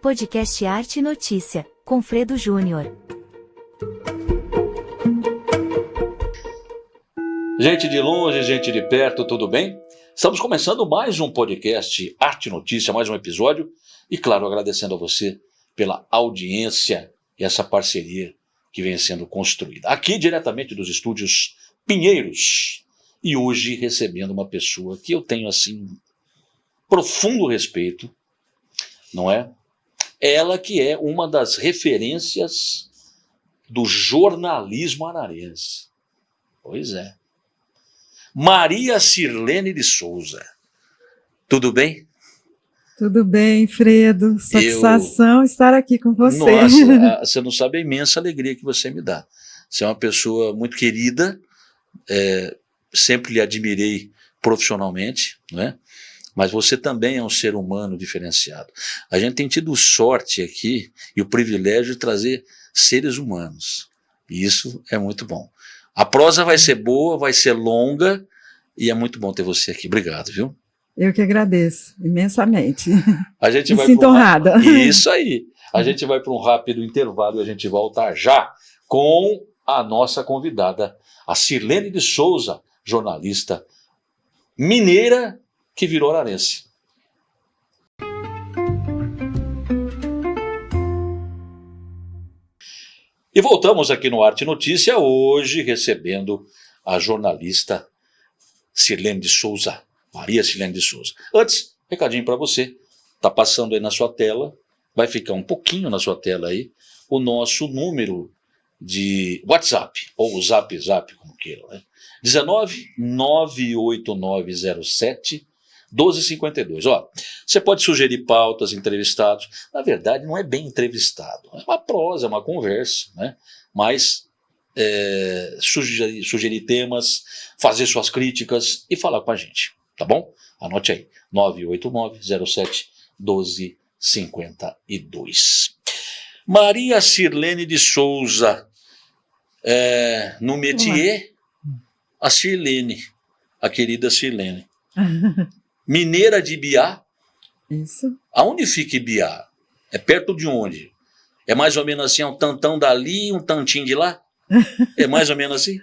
Podcast Arte e Notícia, com Fredo Júnior. Gente de longe, gente de perto, tudo bem? Estamos começando mais um podcast Arte e Notícia, mais um episódio. E claro, agradecendo a você pela audiência e essa parceria que vem sendo construída. Aqui diretamente dos estúdios Pinheiros. E hoje recebendo uma pessoa que eu tenho assim profundo respeito, não é? Ela que é uma das referências do jornalismo ararense. Pois é. Maria Sirlene de Souza. Tudo bem? Tudo bem, Fredo. Satisfação estar aqui com você. Nossa, você não sabe a imensa alegria que você me dá. Você é uma pessoa muito querida, sempre lhe admirei profissionalmente, não é? Mas você também é um ser humano diferenciado. A gente tem tido sorte aqui e o privilégio de trazer seres humanos. E isso é muito bom. A prosa vai ser boa, vai ser longa e é muito bom ter você aqui. Obrigado, viu? Eu que agradeço, imensamente. A gente Me vai sinto honrada. Isso aí. A gente vai para um rápido intervalo e a gente volta já com a nossa convidada, a Sirlene de Souza, jornalista mineira que virou ararense. E voltamos aqui no Arte Notícia, hoje recebendo a jornalista Sirlene de Souza, Maria Sirlene de Souza. Antes, recadinho para você, está passando aí na sua tela, vai ficar um pouquinho na sua tela aí, o nosso número de WhatsApp, ou Zap, como queiram, né? 19 98907 1252. Ó, você pode sugerir pautas, entrevistados. Na verdade, não é bem entrevistado. É uma prosa, é uma conversa, né? Mas sugerir temas, fazer suas críticas e falar com a gente, tá bom? Anote aí, 98907 1252. Maria Sirlene de Souza, no métier, a Sirlene, a querida Sirlene. Mineira de Ibiá. Isso. Aonde fica Ibiá? É perto de onde? É mais ou menos assim, um tantão dali, um tantinho de lá? É mais ou menos assim?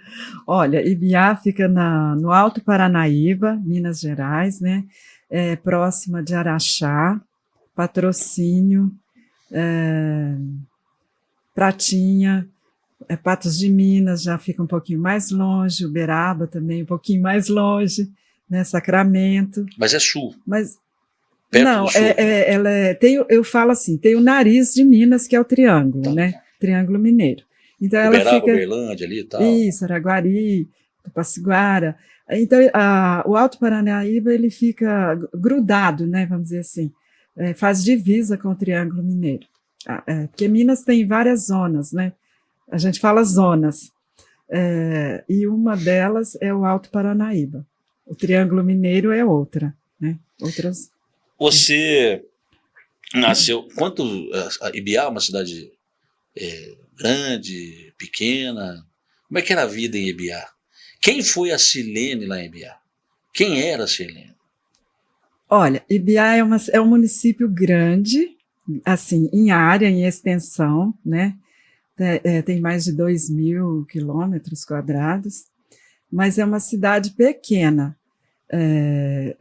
Olha, Ibiá fica no Alto Paranaíba, Minas Gerais, né? Próxima de Araxá, Patrocínio, Pratinha, Patos de Minas já fica um pouquinho mais longe, Uberaba também um pouquinho mais longe, né? Sacramento. Mas é sul. Mas perto não, do sul. eu falo assim, tem o nariz de Minas, que é o triângulo, Tá. né? Triângulo Mineiro. Então ela Uberaba, fica... Uberlândia ali e tal. Isso, Araguari, Tapaciguara. Então, o Alto Paranaíba, ele fica grudado, né? Vamos dizer assim. Faz divisa com o Triângulo Mineiro. Porque Minas tem várias zonas, né? A gente fala zonas. E uma delas é o Alto Paranaíba. O Triângulo Mineiro é outra, né? Outras. Você nasceu... Ibiá é uma cidade grande, pequena? Como é que era a vida em Ibiá? Quem foi a Sirlene lá em Ibiá? Quem era a Sirlene? Olha, Ibiá é um município grande, assim, em área, em extensão, né? Tem mais de 2.000 quilômetros quadrados, mas é uma cidade pequena.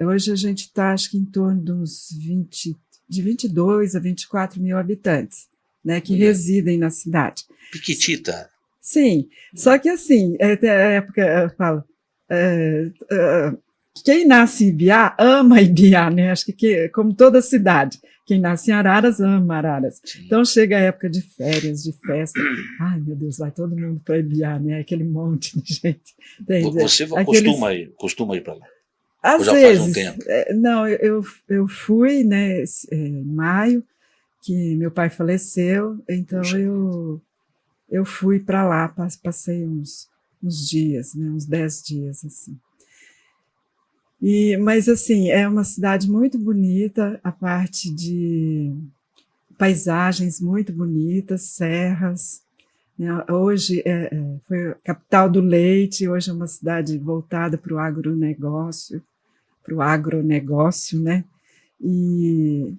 Hoje a gente está, acho que em torno de 22 a 24 mil habitantes, né, que residem na cidade. Piquitita. Sim, só que assim, até a época eu falo, quem nasce em Ibiá ama Ibiá, né? Acho que como toda cidade, quem nasce em Araras ama Araras. Sim. Então chega a época de férias, de festa, ai meu Deus, vai todo mundo para Ibiá, né? Aquele monte de gente. Você costuma ir para lá? Às já vezes, faz um tempo? Não, eu fui, né, em maio, que meu pai faleceu, então eu fui para lá, passei uns dias, né, uns 10 dias, assim. Mas, assim, é uma cidade muito bonita, a parte de paisagens muito bonitas, serras, né? Hoje foi a capital do leite, hoje é uma cidade voltada para o agronegócio, né? E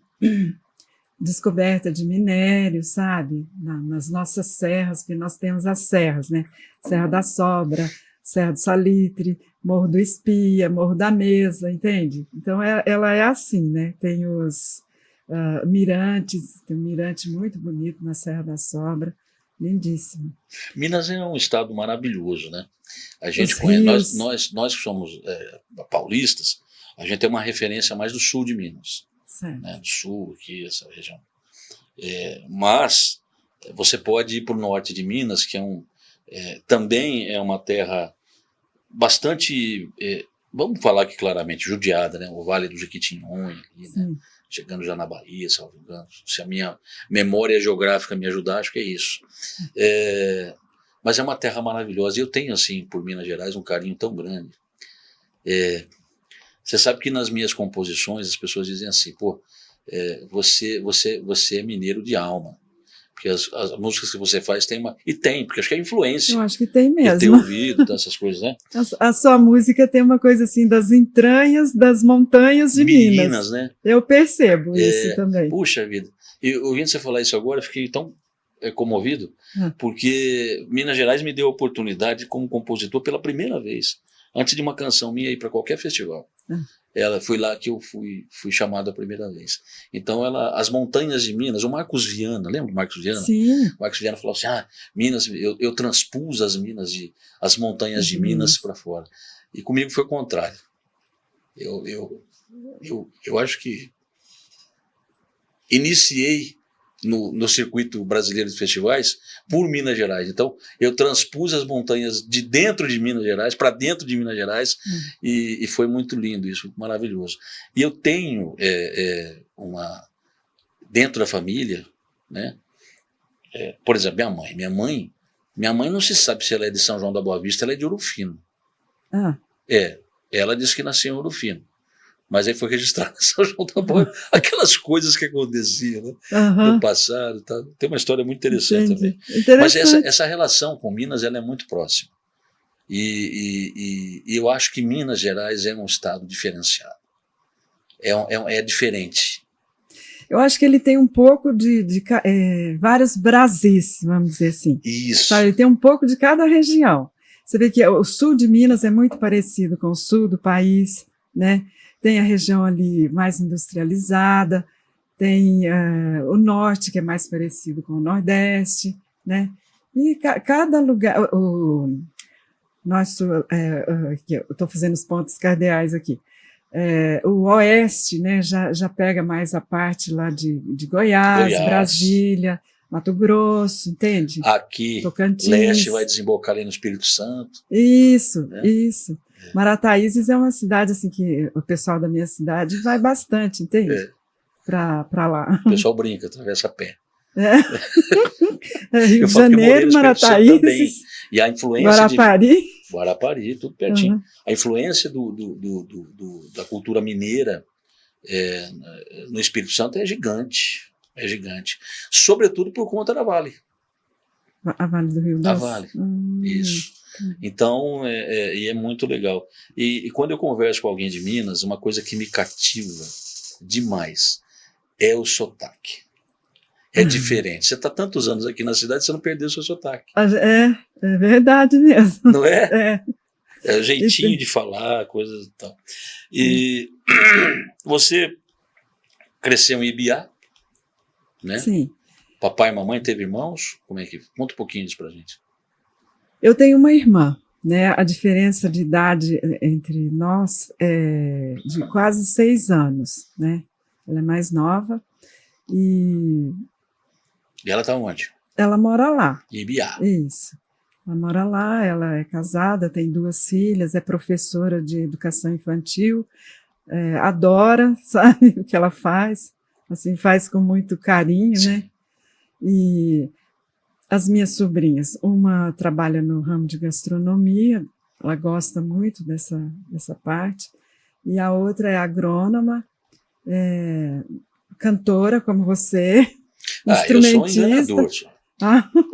descoberta de minério, sabe? Nas nossas serras, porque nós temos as serras, né? Serra da Sobra, Serra do Salitre, Morro do Espia, Morro da Mesa, entende? Então, ela é assim, né? Tem os mirantes, tem um mirante muito bonito na Serra da Sobra, lindíssimo. Minas é um estado maravilhoso, né? A gente Os conhece, rios. nós que somos paulistas, a gente tem uma referência mais do sul de Minas, Certo. né? Do sul, aqui, essa região. Mas você pode ir para o norte de Minas, que também é uma terra bastante, vamos falar aqui claramente, judiada, né? O Vale do Jequitinhonha, ali, né? Chegando já na Bahia, salvo engano. Se a minha memória geográfica me ajudar, acho que é isso. Mas é uma terra maravilhosa. E eu tenho, assim, por Minas Gerais, um carinho tão grande. Você sabe que nas minhas composições as pessoas dizem assim, pô, você é mineiro de alma. Porque as músicas que você faz tem uma... E tem, porque acho que é influência. Eu acho que tem mesmo. E ter ouvido, essas coisas, né? A sua música tem uma coisa assim das entranhas das montanhas de Minas. Né? Eu percebo isso também. Puxa vida. E ouvindo você falar isso agora, eu fiquei tão comovido, porque Minas Gerais me deu a oportunidade como compositor pela primeira vez, antes de uma canção minha ir para qualquer festival. Foi lá que eu fui chamado a primeira vez. Então, as montanhas de Minas, o Marcos Viana, lembra do Marcos Viana? Sim. O Marcos Viana falou assim, Minas, eu transpus as montanhas de Minas para fora. E comigo foi o contrário. Eu acho que iniciei no circuito brasileiro de festivais por Minas Gerais. Então, eu transpus as montanhas de dentro de Minas Gerais para dentro de Minas Gerais e foi muito lindo isso, maravilhoso. E eu tenho dentro da família, né? Por exemplo, minha mãe não se sabe se ela é de São João da Boa Vista, ela é de Ouro Fino. Ela disse que nasceu em Ouro Fino. Mas aí foi registrado em São João da Boa Vista. Aquelas coisas que aconteciam, né? No passado. Tá? Tem uma história muito interessante também. Mas essa relação com Minas ela é muito próxima. E eu acho que Minas Gerais é um estado diferenciado. É diferente. Eu acho que ele tem um pouco de vários Brasis, vamos dizer assim. Isso. Sabe? Ele tem um pouco de cada região. Você vê que o sul de Minas é muito parecido com o sul do país, né? Tem a região ali mais industrializada, tem o norte, que é mais parecido com o nordeste, né? E cada lugar... eu estou fazendo os pontos cardeais aqui. O oeste, né, já pega mais a parte lá de Goiás, Brasília, Mato Grosso, entende? Aqui, Tocantins. Leste vai desembocar ali no Espírito Santo. Isso, né? Isso. Marataízes é uma cidade assim que o pessoal da minha cidade vai bastante, entende? Para lá. O pessoal brinca, atravessa a pé. Rio de Janeiro, Marataízes, e a influência Guarapari, tudo pertinho. A influência da cultura mineira no Espírito Santo é gigante. É gigante. Sobretudo por conta da Vale. A Vale do Rio Doce? A Vale, isso. Então, é muito legal. E quando eu converso com alguém de Minas, uma coisa que me cativa demais é o sotaque. É diferente. Você está tantos anos aqui na cidade, você não perdeu o seu sotaque. É verdade mesmo. Não é? É o jeitinho de falar, coisas e tal. E você cresceu em Ibiá, né? Sim. Papai e mamãe teve irmãos? Como é que... Conta um pouquinho disso pra gente. Eu tenho uma irmã, né? A diferença de idade entre nós é de quase 6 anos, né? Ela é mais nova e ela está onde? Ela mora lá. Em Ibiá. Isso. Ela mora lá, ela é casada, tem 2 filhas, é professora de educação infantil, adora, sabe, o que ela faz, assim, faz com muito carinho, sim, né? E as minhas sobrinhas, uma trabalha no ramo de gastronomia, ela gosta muito dessa parte, e a outra é agrônoma, cantora como você, instrumentista. Eu sou enganador,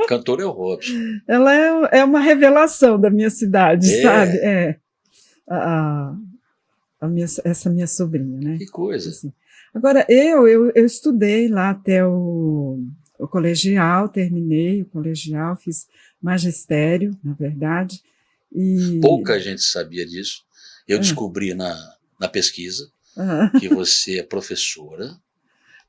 cantor é o Robson. Ela é uma revelação da minha cidade, sabe? Essa minha sobrinha, né? Que coisa. Assim. Agora, eu estudei lá até o colegial, terminei o colegial, fiz magistério, na verdade, e... Pouca gente sabia disso. Eu descobri na pesquisa ah, que você é professora,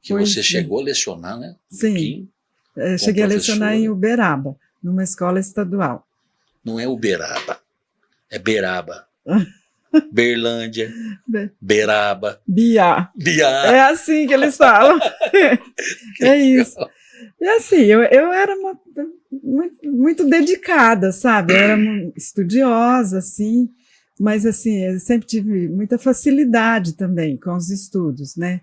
que você pois é, chegou a lecionar, né? Um sim, pouquinho, como cheguei a lecionar em professora. Uberaba, numa escola estadual. Não é Uberaba, é Beraba. Berlândia, Beraba, Bia, Biá. é assim que eles falam, é isso. E assim, eu era muito dedicada, sabe? Eu era estudiosa, assim, mas assim, eu sempre tive muita facilidade também com os estudos, né?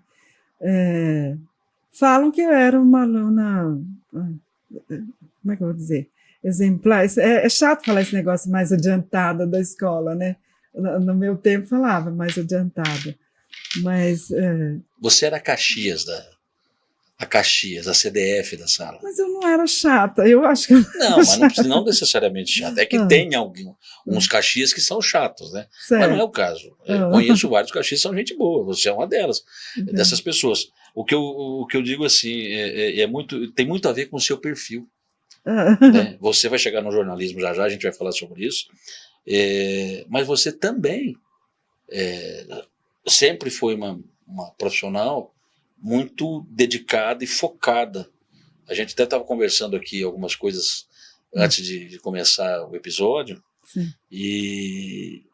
Falam que eu era uma aluna, como é que eu vou dizer? Exemplar. É chato falar esse negócio mais adiantada da escola, né? No meu tempo falava mais adiantada, mas Você era a Caxias, a CDF da sala. mas eu não era chata, eu acho que eu não Não, era mas não, chata. não necessariamente chato. É que Ah, tem uns Caxias que são chatos, né? Mas não é certo. o caso. Eu Ah, conheço vários Caxias que são gente boa. Você é uma delas, dessas entendi. pessoas. O que eu digo assim tem muito a ver com o seu perfil, Ah, né? Você vai chegar no jornalismo já, a gente vai falar sobre isso. Mas você também sempre foi uma profissional muito dedicada e focada. A gente até estava conversando aqui algumas coisas antes de começar o episódio, sim. e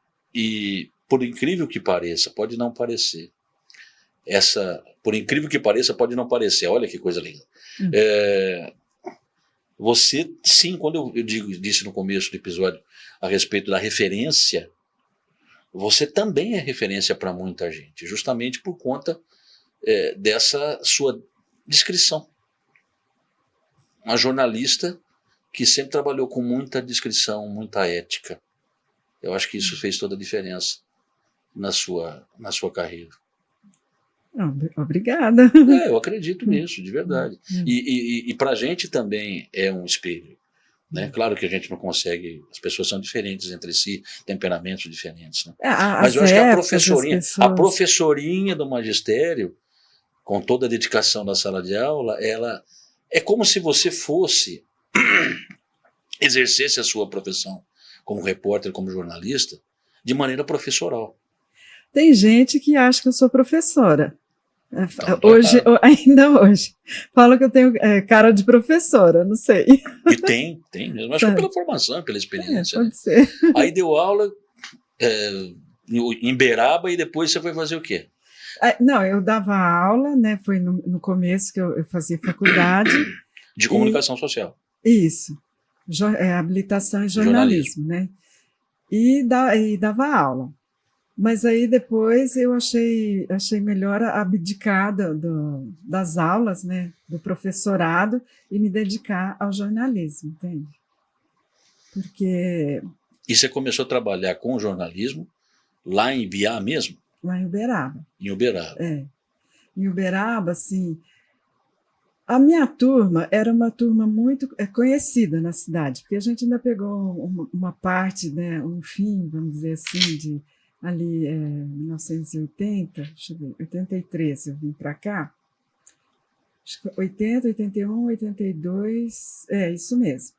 por incrível que pareça, pode não parecer, por incrível que pareça, pode não parecer, olha que coisa linda. Hum. Você, sim, quando eu disse no começo do episódio a respeito da referência, você também é referência para muita gente, justamente por conta dessa sua descrição. Uma jornalista que sempre trabalhou com muita discrição, muita ética. Eu acho que isso fez toda a diferença na sua carreira. Obrigada. Eu acredito nisso, de verdade. E para a gente também é um espelho. Né? Claro que a gente não consegue, as pessoas são diferentes entre si, temperamentos diferentes. Né? Mas As eu acho que épocas, as a pessoas. professorinha do magistério, com toda a dedicação da sala de aula, ela é como se você fosse exercesse a sua profissão como repórter, como jornalista, de maneira professoral. Tem gente que acha que eu sou professora. Então, Hoje, ainda hoje. Falam que eu tenho cara de professora, não sei. e tem mesmo. Acho que pela formação, pela experiência. Né? Pode ser. Aí deu aula em Beraba e depois você foi fazer o quê? Não, eu dava aula, né? Foi no começo que eu fazia faculdade. De comunicação social. Isso. Habilitação em jornalismo, né? E dava aula. Mas aí depois eu achei melhor abdicar das aulas, né, do professorado e me dedicar ao jornalismo, entende? Porque... E você começou a trabalhar com jornalismo lá em Biá mesmo? Lá em Uberaba. Em Uberaba. Em Uberaba, assim, a minha turma era uma turma muito conhecida na cidade, porque a gente ainda pegou uma parte, né, um fim, vamos dizer assim, ali, 1980, deixa eu ver, 83 eu vim para cá, acho que 80, 81, 82, isso mesmo.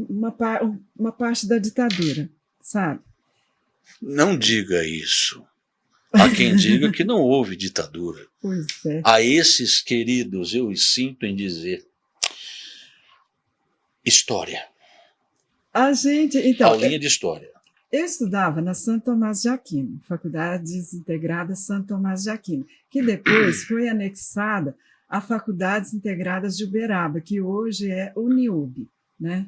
Uma parte da ditadura, sabe? Não diga isso. Há quem diga que não houve ditadura. Pois é. A esses queridos, eu sinto em dizer, história. Então, aulinha de história. Eu estudava na Santo Tomás de Aquino, Faculdades Integradas Santo Tomás de Aquino, que depois foi anexada a Faculdades Integradas de Uberaba, que hoje é Uniub, né?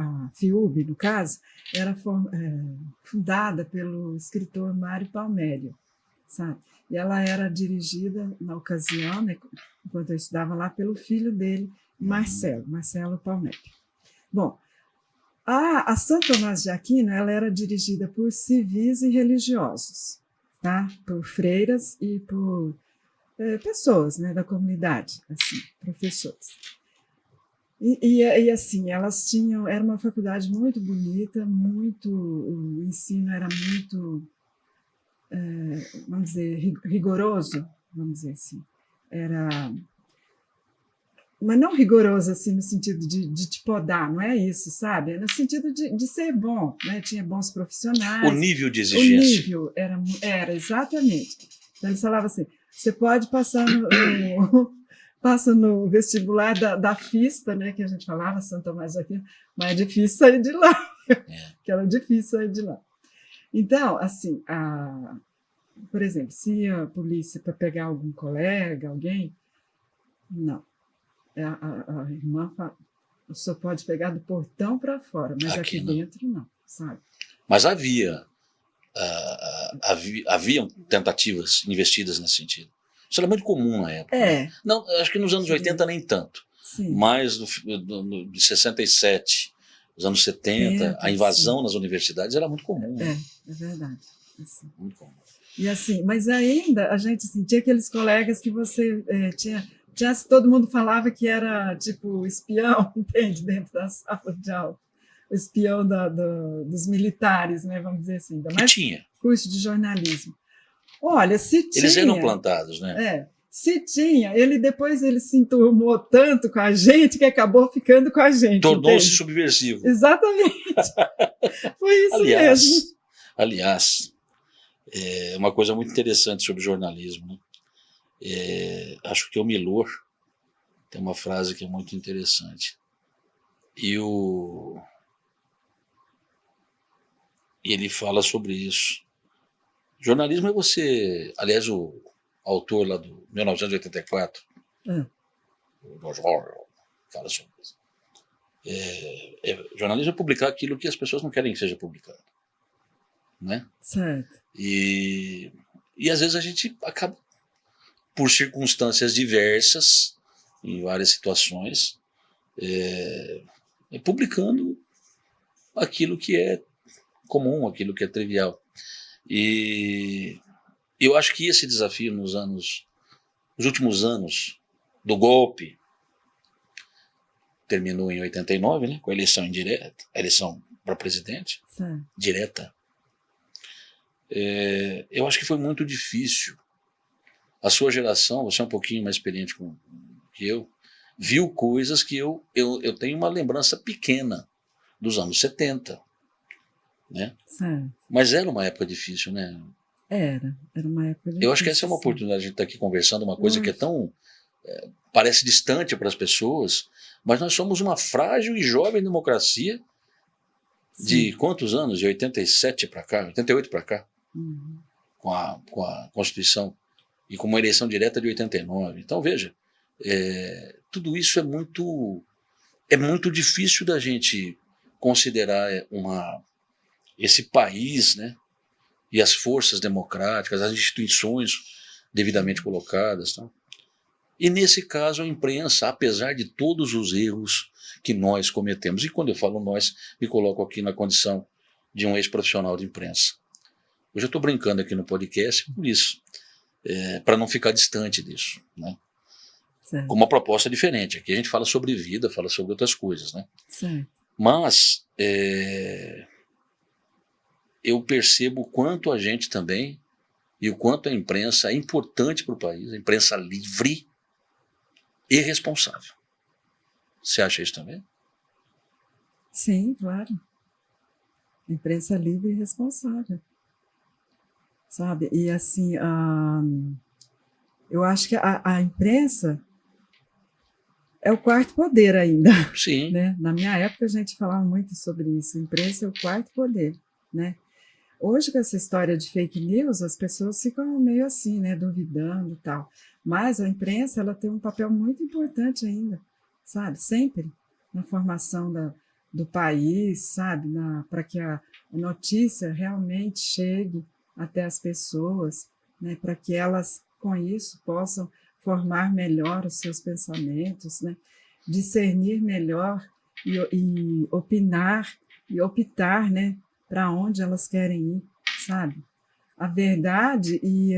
A FIUB, no caso, era fundada pelo escritor Mário Palmério, sabe? E ela era dirigida, na ocasião, né, enquanto eu estudava lá, pelo filho dele, Marcelo Palmério. Bom, a Santo Tomás de Aquino ela era dirigida por civis e religiosos, tá? Por freiras e por pessoas, né, da comunidade, assim, professores. E assim, elas tinham, era uma faculdade muito bonita, o ensino era muito, vamos dizer, rigoroso, vamos dizer assim. Era, mas não rigoroso assim no sentido de te podar, não é isso, sabe? É no sentido de ser bom, né? Tinha bons O profissionais. nível de O exigência. nível era exatamente. Então eles falavam assim: você pode passar passa no vestibular da FISTA, né? Que a gente falava, São Tomás de Aquino, mas é difícil sair de lá, que era difícil sair de lá. Então, assim, por exemplo, se a polícia para pegar algum colega, alguém, não. A irmã fala, o senhor pode pegar do portão para fora, mas aqui dentro não, sabe? Mas haviam tentativas investidas nesse sentido. Isso era muito comum na época. Né? Não, acho que nos anos 80 nem tanto. Sim. Mas de 67, nos anos 70, a invasão sim. nas universidades era muito comum. É verdade. Assim. Muito comum. E assim, mas ainda a gente assim, tinha aqueles colegas que você tinha todo mundo falava que era tipo espião, entende, dentro da sala de aula. O espião dos militares, né, vamos dizer assim. Que tinha. Curso de jornalismo. Olha, se tinha... Eles eram plantados, né? Se tinha, depois ele se enturmou tanto com a gente que acabou ficando com a gente. Tornou-se subversivo. Exatamente. Foi isso mesmo. Aliás, uma coisa muito interessante sobre jornalismo, né? Acho que o Milor tem uma frase que é muito interessante. E ele fala sobre isso. Jornalismo é você... Aliás, o autor lá do 1984, o George Orwell, fala sobre isso. Jornalismo é publicar aquilo que as pessoas não querem que seja publicado. Né? Certo. E às vezes a gente acaba, por circunstâncias diversas, em várias situações, publicando aquilo que é comum, aquilo que é trivial. E eu acho que esse desafio nos últimos anos do golpe, terminou em 89, né, com a eleição indireta, a eleição para presidente, sim. direta. Eu acho que foi muito difícil. A sua geração, você é um pouquinho mais experiente que eu, viu coisas que eu tenho uma lembrança pequena dos anos 70. Né? Mas era uma época difícil, né? Era uma época difícil. Eu acho que essa é uma oportunidade de a gente estar aqui conversando uma coisa que é tão... parece distante para as pessoas, mas nós somos uma frágil e jovem democracia. Sim. De quantos anos? De 87 para cá, 88 para cá, com a Constituição, e com uma eleição direta de 89. Então, veja, tudo isso é muito difícil da gente considerar esse país, né, e as forças democráticas, as instituições devidamente colocadas. Tá? E nesse caso a imprensa, apesar de todos os erros que nós cometemos, e quando eu falo nós, me coloco aqui na condição de um ex-profissional de imprensa. Hoje eu estou brincando aqui no podcast por isso, para não ficar distante disso. Né? Com uma proposta diferente. Aqui a gente fala sobre vida, fala sobre outras coisas. Né? Mas eu percebo o quanto a gente também, e o quanto a imprensa é importante para o país, a imprensa livre e responsável. Você acha isso também? Sim, claro. Imprensa livre e responsável. Sabe? E assim, eu acho que a imprensa é o quarto poder ainda. Sim. Né? Na minha época a gente falava muito sobre isso. A imprensa é o quarto poder. Né? Hoje, com essa história de fake news, as pessoas ficam meio assim, né, duvidando e tal. Mas a imprensa, ela tem um papel muito importante ainda, sabe? Sempre na formação do país, sabe? Para que a notícia realmente chegue até as pessoas, né? Para que elas, com isso, possam formar melhor os seus pensamentos, né? Discernir melhor e opinar e optar, né? Para onde elas querem ir, sabe? A verdade e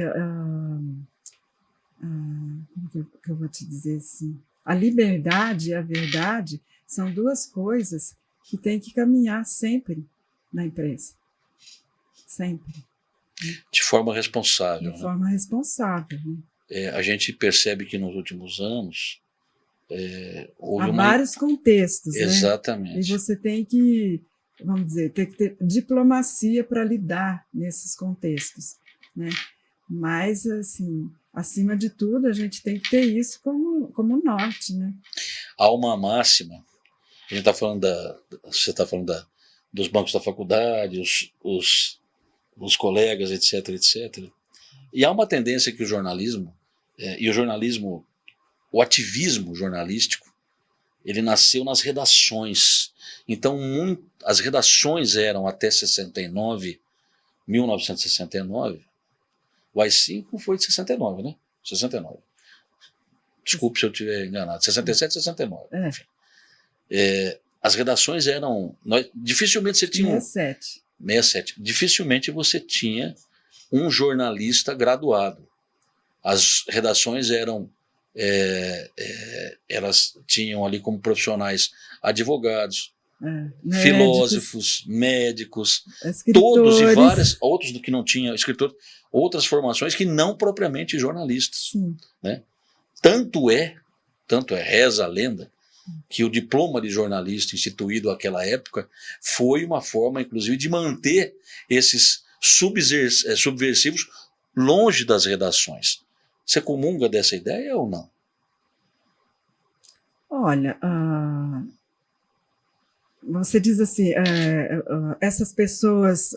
como que eu vou te dizer assim? A liberdade e a verdade São duas coisas que têm que caminhar sempre na empresa. Sempre. De forma responsável. De forma responsável. Né? A gente percebe que nos últimos anos houve Há vários contextos. Exatamente. Né? E você tem que, vamos dizer, tem que ter diplomacia para lidar nesses contextos. Né? Mas, assim, acima de tudo, a gente tem que ter isso como norte. Né? Há uma máxima, a gente está falando você está falando dos bancos da faculdade, os colegas, etc, etc. E há uma tendência que o jornalismo, o ativismo jornalístico, ele nasceu nas redações. Então, as redações eram até 1969, o AI-5 foi de 69, né? 69. Desculpe se eu estiver enganado. 67, 69. Enfim. As redações eram... dificilmente você tinha... 67. Dificilmente você tinha um jornalista graduado. As redações elas tinham ali como profissionais advogados, filósofos, médicos, todos e vários outros do que não tinham escritor, outras formações que não propriamente jornalistas. Né? Tanto é, reza a lenda, que o diploma de jornalista instituído naquela época foi uma forma, inclusive, de manter esses subversivos longe das redações. Você comunga dessa ideia ou não? Olha, você diz assim, essas pessoas,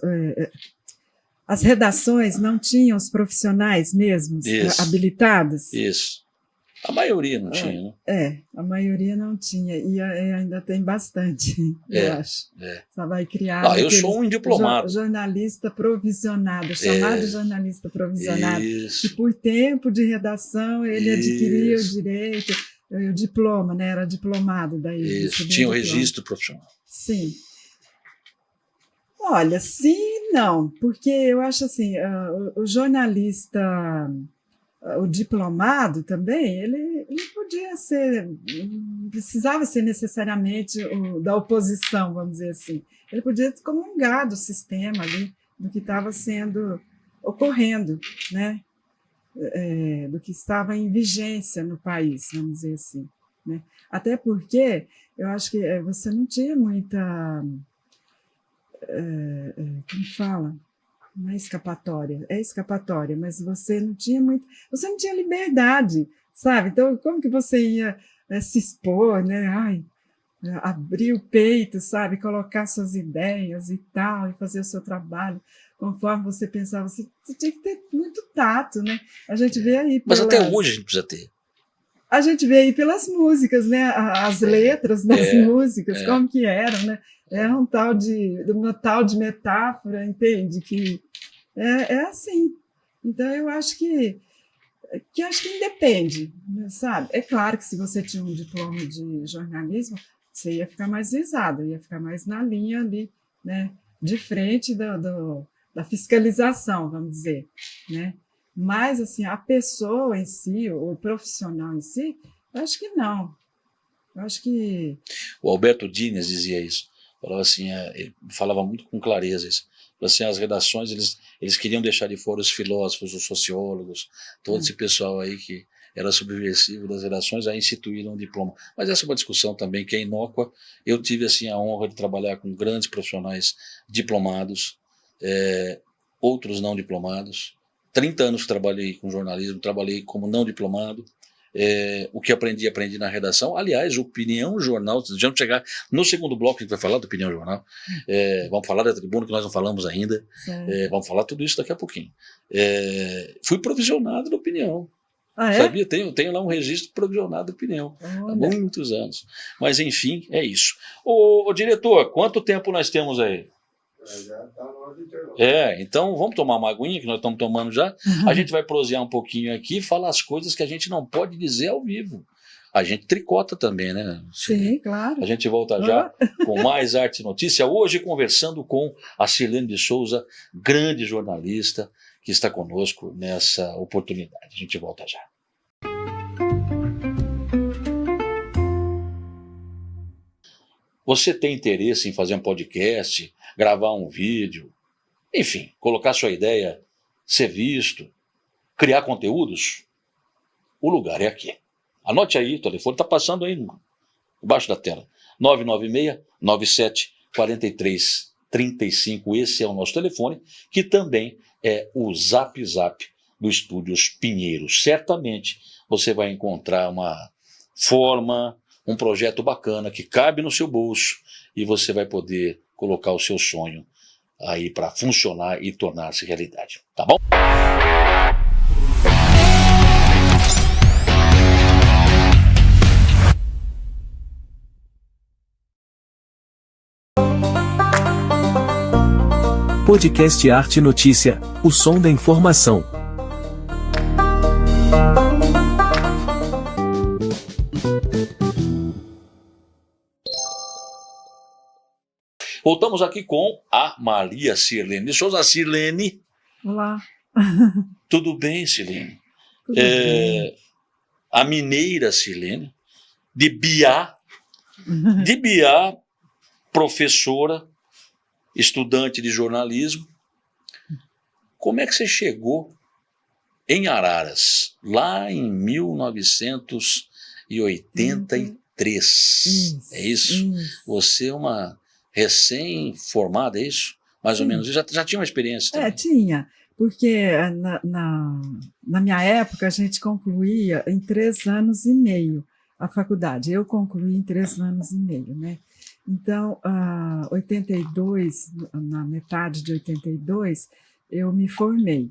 as redações não tinham os profissionais mesmos habilitados? Isso. A maioria não tinha, né? A maioria não tinha, e ainda tem bastante, eu acho. Você vai criar eu sou um indiplomado. Jornalista provisionado, chamado jornalista provisionado, Isso. e por tempo de redação ele adquiria o direito, o diploma, né? Era diplomado daí. Isso, tinha o registro profissional. Sim. Olha, sim e não, porque eu acho assim, o jornalista... O diplomado também, ele podia ser, não precisava ser necessariamente da oposição, vamos dizer assim. Ele podia comungar do sistema ali, do que estava ocorrendo, né? Do que estava em vigência no país, vamos dizer assim. Né? Até porque eu acho que você não tinha muita... como fala? Não é escapatória, mas você não tinha liberdade, sabe? Então, como que você ia se expor, né? Abrir o peito, sabe? Colocar suas ideias e tal, e fazer o seu trabalho conforme você pensava. Você tinha que ter muito tato, né? A gente vê aí Mas até hoje a gente precisa ter. A gente vê aí pelas músicas, né? As letras das músicas, como que eram, né? É uma tal de metáfora, entende? Que é assim. Então, eu acho que independe, sabe? É claro que se você tinha um diploma de jornalismo, você ia ficar mais visado, ia ficar mais na linha ali, né? De frente da fiscalização, vamos dizer, né? Mas, assim, a pessoa em si, o profissional em si, eu acho que não. Eu acho que... O Alberto Dines dizia isso. Falava assim, ele falava muito com clareza isso. Assim, as redações, eles queriam deixar de fora os filósofos, os sociólogos, todo esse pessoal aí que era subversivo das redações, aí instituíram um diploma. Mas essa é uma discussão também que é inócua. Eu tive assim, a honra de trabalhar com grandes profissionais diplomados, outros não diplomados. 30 anos que trabalhei com jornalismo, trabalhei como não diplomado. O que aprendi na redação. Aliás, Opinião Jornal, vamos chegar no segundo bloco, a gente vai falar do Opinião Jornal, vamos falar da Tribuna, que nós não falamos ainda, vamos falar tudo isso daqui a pouquinho. Fui provisionado da Opinião. Sabia? Tenho lá um registro provisionado da Opinião, há muitos anos. Mas enfim, é isso. Ô diretor, quanto tempo nós temos aí? Já está na hora de intervalo. Então vamos tomar uma aguinha que nós estamos tomando já. A gente vai prosear um pouquinho aqui e falar as coisas que a gente não pode dizer ao vivo. A gente tricota também, né? Sim, claro. A gente volta já com mais Arte e Notícia. Hoje conversando com a Silene de Souza, grande jornalista, que está conosco nessa oportunidade. A gente volta já. você tem interesse em fazer um podcast, gravar um vídeo, enfim, colocar sua ideia, ser visto, criar conteúdos, o lugar é aqui. Anote aí, o telefone está passando aí embaixo da tela. 996-97-43-35. Esse é o nosso telefone, que também é o Zap do Estúdios Pinheiros. Certamente você vai encontrar uma forma, um projeto bacana que cabe no seu bolso e você vai poder colocar o seu sonho aí para funcionar e tornar-se realidade. Tá bom? Podcast Arte Notícia, o som da informação. Voltamos aqui com a Maria Sirlene de Souza. Sirlene. Olá. Tudo bem, Sirlene? Tudo bem. A mineira Sirlene, de Biá, professora, estudante de jornalismo. Como é que você chegou em Araras, lá em 1983? É isso? Você é uma recém-formada, é isso? Mais ou menos. Já tinha uma experiência também? Tinha, porque na minha época a gente concluía em 3 anos e meio a faculdade. Eu concluí em 3 anos e meio, né? Então, 82, na metade de 82, eu me formei.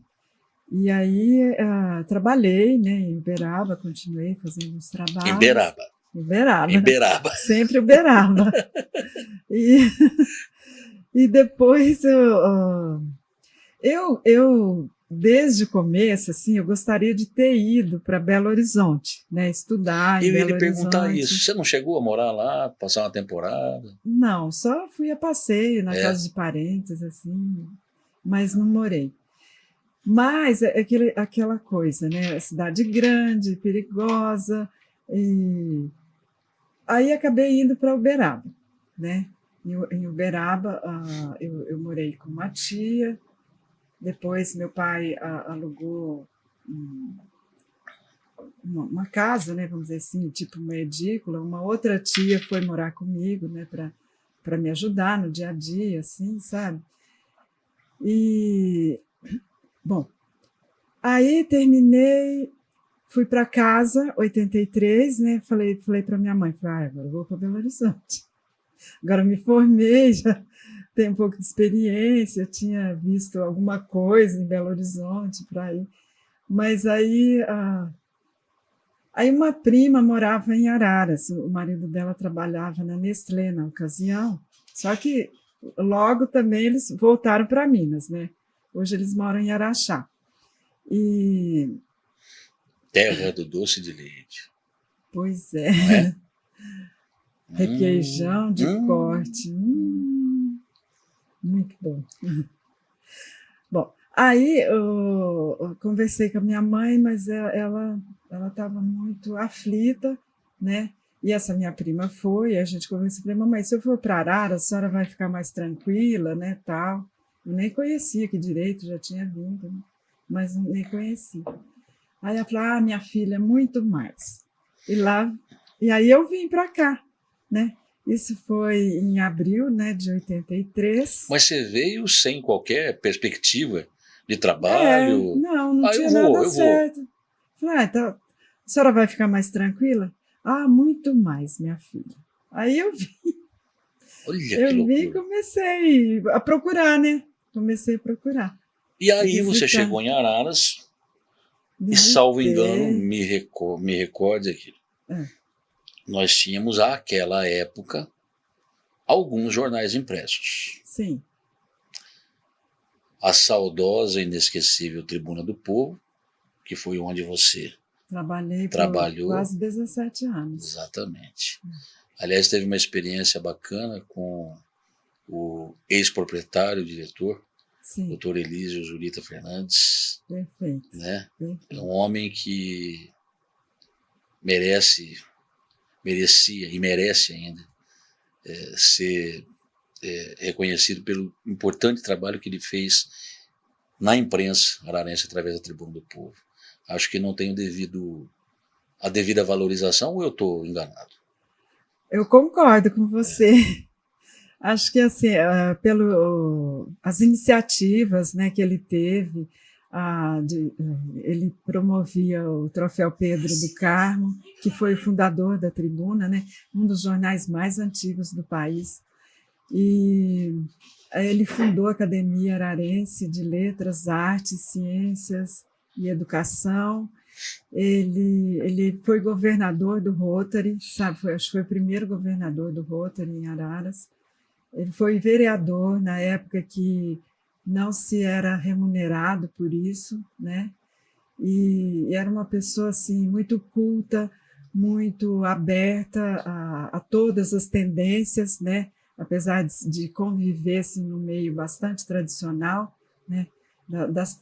E aí trabalhei, né, em Uberaba, continuei fazendo uns trabalhos. Uberaba. Sempre Uberaba. E depois eu desde o começo, assim, eu gostaria de ter ido para Belo Horizonte, né, estudar em Belo Horizonte. Eu ia lhe perguntar isso. Você não chegou a morar lá, passar uma temporada? Não, só fui a passeio na casa de parentes, assim, mas não morei. Mas é aquela coisa, né, cidade grande, perigosa, e aí acabei indo para Uberaba, né? Em Uberaba eu morei com uma tia. Depois meu pai alugou uma casa, né, vamos dizer assim, tipo uma edícula. Uma outra tia foi morar comigo, né, para me ajudar no dia a dia, assim, sabe? E, bom, aí terminei, fui para casa, 83, né, falei para minha mãe, agora eu vou para Belo Horizonte. Agora me formei, já tenho um pouco de experiência, tinha visto alguma coisa em Belo Horizonte para ir. Mas aí uma prima morava em Araras, o marido dela trabalhava na Nestlé na ocasião, só que logo também eles voltaram para Minas, né? Hoje eles moram em Araxá. Terra do doce de leite. Pois é. Não é? Requeijão de corte. Muito bom. Bom, aí eu conversei com a minha mãe, mas ela estava muito aflita, né? E essa minha prima foi, a gente conversou, falei, mamãe, se eu for para Araras, a senhora vai ficar mais tranquila, né, tal. Eu nem conhecia que direito, já tinha vindo, né? Mas nem conhecia. Aí ela falou, minha filha, muito mais. E aí eu vim para cá, né? Isso foi em abril, né, de 83. Mas você veio sem qualquer perspectiva de trabalho? Não tinha nada certo. Falei, então, a senhora vai ficar mais tranquila? Muito mais, minha filha. Aí eu vim. Olha que loucura. Eu vim e comecei a procurar, né? E aí você chegou em Araras e, salvo engano, me recorde aquilo. Nós tínhamos, àquela época, alguns jornais impressos. Sim. A saudosa e inesquecível Tribuna do Povo, que foi onde você trabalhou por quase 17 anos. Exatamente. Aliás, teve uma experiência bacana com o ex-proprietário, o diretor, Dr. Elísio Zurita Fernandes. Perfeito. Né? Perfeito. É um homem que merecia e merece ainda ser reconhecido pelo importante trabalho que ele fez na imprensa ararense através da Tribuna do Povo. Acho que não tem a devida valorização, ou eu estou enganado? Eu concordo com você. Acho que assim, as iniciativas, né, que ele teve, ele promovia o Troféu Pedro do Carmo, que foi o fundador da Tribuna, né, um dos jornais mais antigos do país. E ele fundou a Academia Ararense de Letras, Artes, Ciências e Educação. Ele foi governador do Rotary, sabe? Acho que foi o primeiro governador do Rotary em Araras. Ele foi vereador na época que não se era remunerado por isso, né? E era uma pessoa assim muito culta, muito aberta a todas as tendências, né? Apesar de conviver assim, no meio bastante tradicional, né?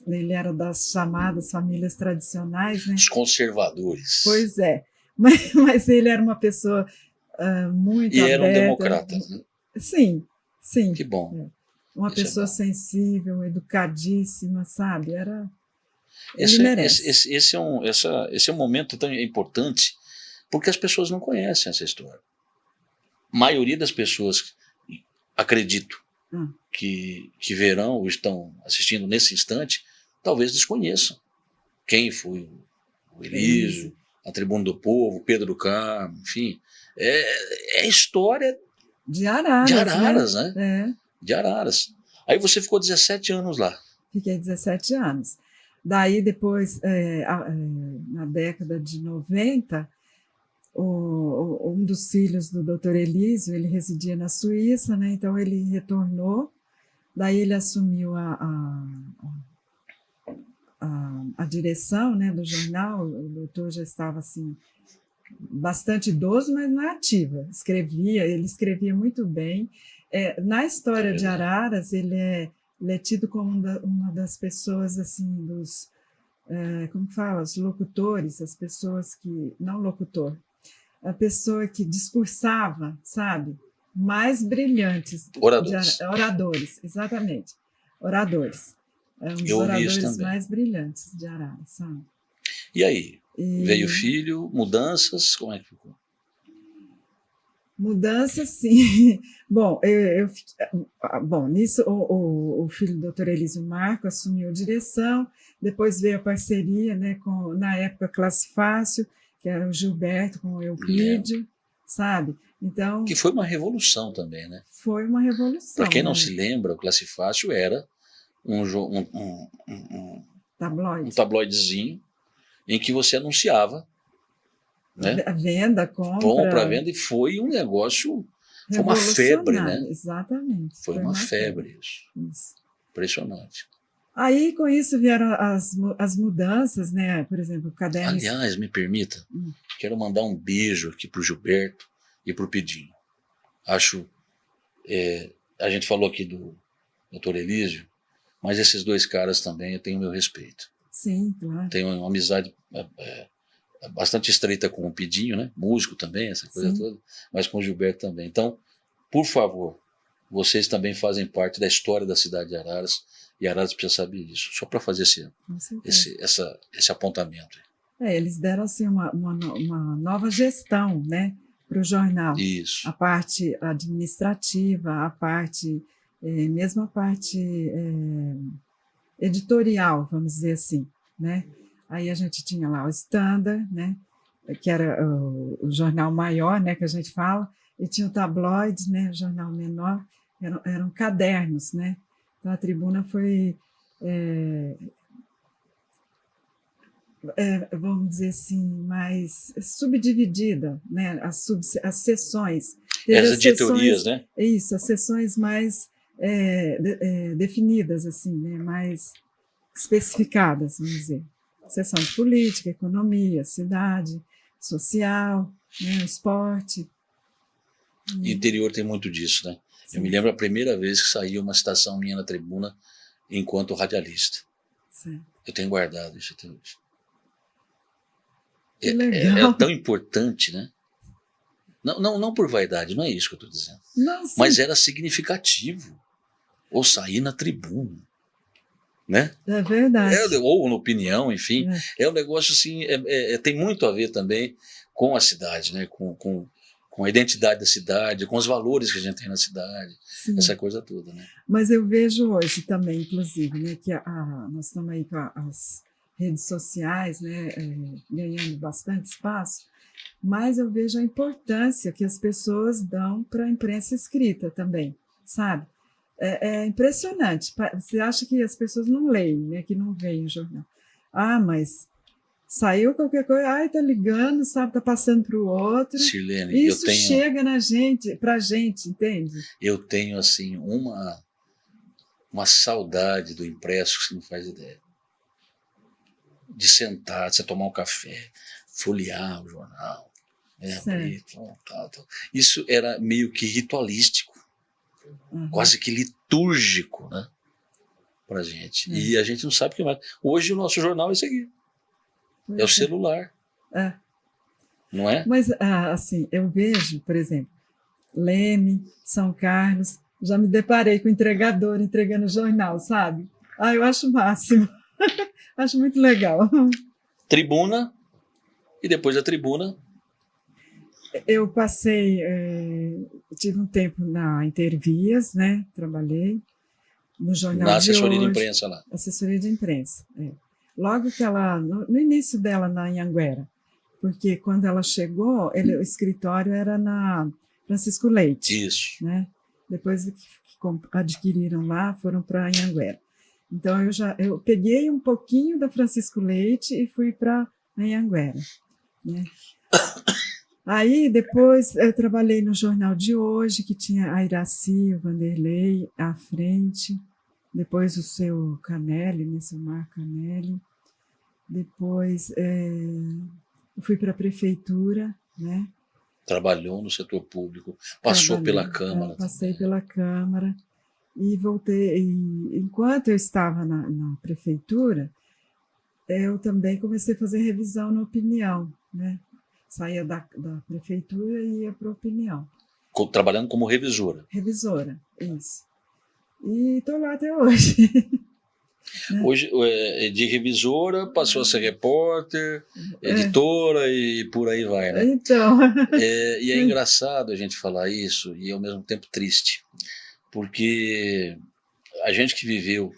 Ele era das chamadas famílias tradicionais, né? Os conservadores. Pois é, mas ele era uma pessoa muito aberta. E era um democrata, né? Sim. Que bom. Uma Isso pessoa é bom. sensível, educadíssima, sabe? Esse Ele merece. é um momento tão importante, porque as pessoas não conhecem essa história. A maioria das pessoas, acredito, que verão ou estão assistindo nesse instante, talvez desconheçam quem foi o Elísio, a Tribuna do Povo, Pedro do Carmo, enfim. É história de Araras, né? De Araras. Aí você ficou 17 anos lá. Fiquei 17 anos. Daí, depois, na década de 90, um dos filhos do Dr. Elísio, ele residia na Suíça, né? Então ele retornou, daí ele assumiu a direção, né, do jornal. O doutor já estava assim, bastante idoso, mas na ativa. Ele escrevia muito bem. Na história de Araras, ele é tido como uma das pessoas, assim, como fala, os locutores, as pessoas que... Não locutor, a pessoa que discursava, sabe? Mais brilhantes. Oradores, exatamente. Oradores. Um dos oradores mais brilhantes de Araras, sabe? E aí? Veio filho, mudanças, como é que ficou? Mudanças, sim. Bom, nisso o filho do Dr. Elísio Marco assumiu a direção, depois veio a parceria, né, na época Classe Fácil, que era o Gilberto com o Eupídio, sabe? Então, que foi uma revolução também, né? Foi uma revolução. Para quem não se lembra, o Classe Fácil era um tabloidezinho em que você anunciava, né? A venda, compra, venda, e foi um negócio, foi uma febre, né? Exatamente. Foi uma febre isso. Impressionante. Aí, com isso, vieram as mudanças, né? Por exemplo, o caderno... Aliás, me permita, quero mandar um beijo aqui para o Gilberto e para o Pedinho. Acho... a gente falou aqui do Dr. Elísio, mas esses dois caras também eu tenho meu respeito. Sim, claro. Tenho uma amizade bastante estreita com o Pedinho, né? Músico também, essa coisa toda, mas com o Gilberto também. Então, por favor, vocês também fazem parte da história da cidade de Araras, e Araras precisa saber disso, só para fazer esse apontamento. Eles deram assim, uma nova gestão, né, para o jornal. Isso. A parte administrativa, a parte, mesmo a parte editorial, vamos dizer assim, né? Aí a gente tinha lá o Standard, né, que era o jornal maior, né, que a gente fala, e tinha o tabloide, né, o jornal menor, eram cadernos, né? Então a Tribuna foi, vamos dizer assim, mais subdividida, né? As seções. As editorias, né? Isso, as seções mais definidas, assim, né? Mais especificadas, vamos dizer. Seção de política, economia, cidade, social, né? Esporte. E o interior tem muito disso, né? Sim. Eu me lembro a primeira vez que saiu uma citação minha na Tribuna enquanto radialista. Sim. Eu tenho guardado isso até hoje. É tão importante, né? Não por vaidade, não é isso que eu estou dizendo. Não, sim, mas era significativo. Ou sair na tribuna, né? é verdade. Ou na opinião, enfim. É, É um negócio assim, tem muito a ver também com a cidade, né? Com a identidade da cidade, com os valores que a gente tem na cidade, sim. essa coisa toda, né? Mas eu vejo hoje também, inclusive, né, que nós estamos aí com as redes sociais, né, ganhando bastante espaço, mas eu vejo a importância que as pessoas dão para a imprensa escrita também, sabe? É impressionante. Você acha que as pessoas não leem, né, que não veem o jornal. Ah, mas saiu qualquer coisa, ai, tá ligando, sabe, tá passando para o outro. Sirlene, Isso chega na gente, para a gente, entende? eu tenho assim uma saudade do impresso que você não faz ideia. De sentar, de você tomar um café, folhear o jornal, né, abrir, tal. Isso era meio que ritualístico, quase que litúrgico, né, pra gente. E a gente não sabe o que mais. Hoje o nosso jornal é isso aqui. É o celular. É. Não é? Mas, assim, eu vejo, por exemplo, Leme, São Carlos, já me deparei com o entregador entregando jornal, sabe? Eu acho o máximo. Acho muito legal. Tribuna, e depois da tribuna... Eu passei, tive um tempo na Intervias, né? Trabalhei no jornal na de assessoria hoje, de imprensa lá. Assessoria de imprensa, Logo que ela, no início dela na Anhanguera, porque quando ela chegou, o escritório era na Francisco Leite. Isso. Né? Depois que adquiriram lá, foram para Anhanguera. Então eu peguei um pouquinho da Francisco Leite e fui para Anhanguera, né? Aí depois eu trabalhei no Jornal de Hoje, que tinha a Iraci, o Vanderlei à frente, depois o seu Canelli, né, seu Marco Canelli. Depois eu fui para a prefeitura, né? Trabalhou no setor público, passou pela Câmara. Passei pela Câmara e voltei. E, enquanto eu estava na prefeitura, eu também comecei a fazer revisão na opinião, né? Saía da prefeitura e ia para a opinião. Trabalhando como revisora. Revisora, isso. E estou lá até hoje. Hoje, de revisora, passou a ser repórter, editora e por aí vai, né? Então. E é engraçado a gente falar isso e ao mesmo tempo triste, porque a gente que viveu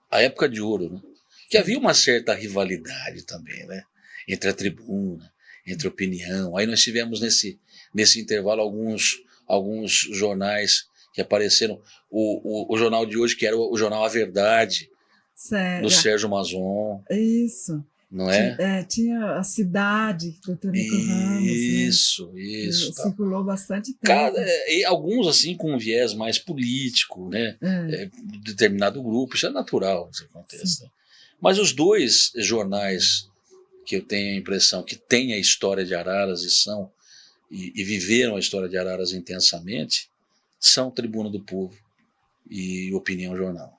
a época de ouro, né? Que havia uma certa rivalidade também, né? Entre a tribuna, entre a opinião. Aí nós tivemos nesse intervalo alguns jornais que apareceram. O jornal de hoje, que era o jornal A Verdade, do Sérgio Mazon. Isso. Não é? Tinha a Cidade, do Dr. Nico Ramos. Isso. Circulou bastante tempo. E alguns assim com um viés mais político, né? Determinado grupo, isso é natural que isso aconteça. Mas os dois jornais que eu tenho a impressão que têm a história de Araras e viveram a história de Araras intensamente, são Tribuna do Povo e Opinião Jornal.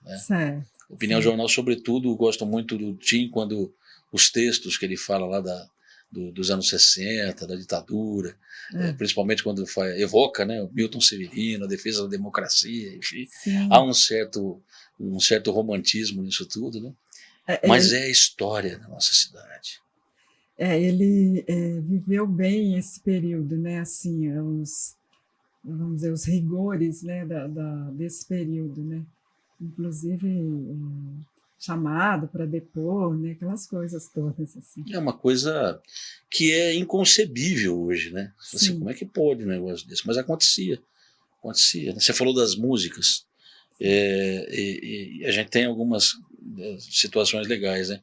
Né? Certo. Opinião Jornal, sobretudo, gosto muito do Tim, quando os textos que ele fala lá dos anos 60, da ditadura, principalmente quando evoca, né, o Milton Severino, a defesa da democracia, enfim. Há um certo romantismo nisso tudo, né? Mas é a história da nossa cidade. Ele viveu bem esse período, né? Assim, vamos dizer, os rigores, né, desse período, né? Inclusive chamado para depor, né? Aquelas coisas todas assim. É uma coisa que é inconcebível hoje, né? Assim, como é que pode um negócio desse? Mas acontecia. Né? Você falou das músicas. E a gente tem algumas situações legais, né?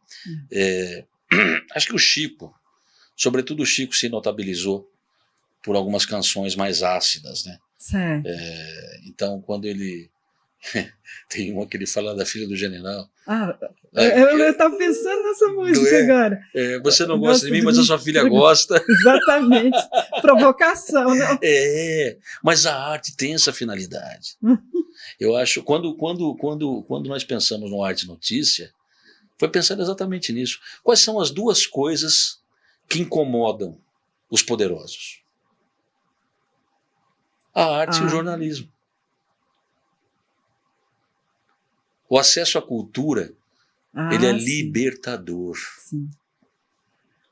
Acho que o Chico, sobretudo o Chico, se notabilizou por algumas canções mais ácidas, né? Certo. Então, quando ele tem uma que ele fala da filha do general. Eu estava pensando nessa música agora. Você não gosta de mim, mas a sua filha gosta. Exatamente. Provocação, não? Mas a arte tem essa finalidade. Eu acho, quando nós pensamos no Arte Notícia, foi pensando exatamente nisso. Quais são as duas coisas que incomodam os poderosos? A arte e o jornalismo. O acesso à cultura, ele é libertador. Sim.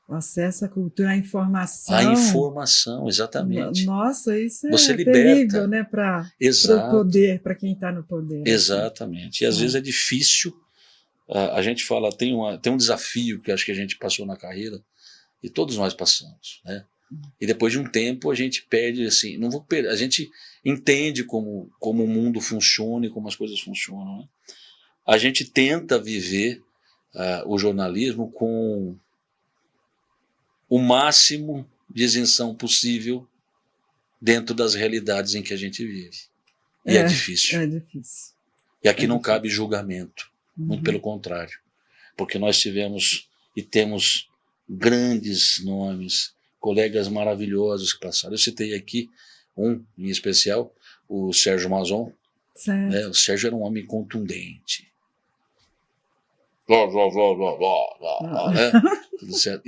O acesso à cultura, à informação. A informação, exatamente. Nossa, isso Você é liberta. terrível, né? Para o poder, para quem está no poder. Exatamente. E às vezes é difícil. A gente fala, tem um desafio que acho que a gente passou na carreira, e todos nós passamos, né? E depois de um tempo a gente perde, assim, não vou perder, a gente entende como o mundo funciona e como as coisas funcionam, né? A gente tenta viver o jornalismo com o máximo de isenção possível dentro das realidades em que a gente vive. E é difícil. É difícil. E aqui não cabe julgamento, muito pelo contrário. Porque nós tivemos e temos grandes nomes, colegas maravilhosos que passaram. Eu citei aqui um em especial, o Sérgio Mazon. Né? O Sérgio era um homem contundente. Né? Tudo certo.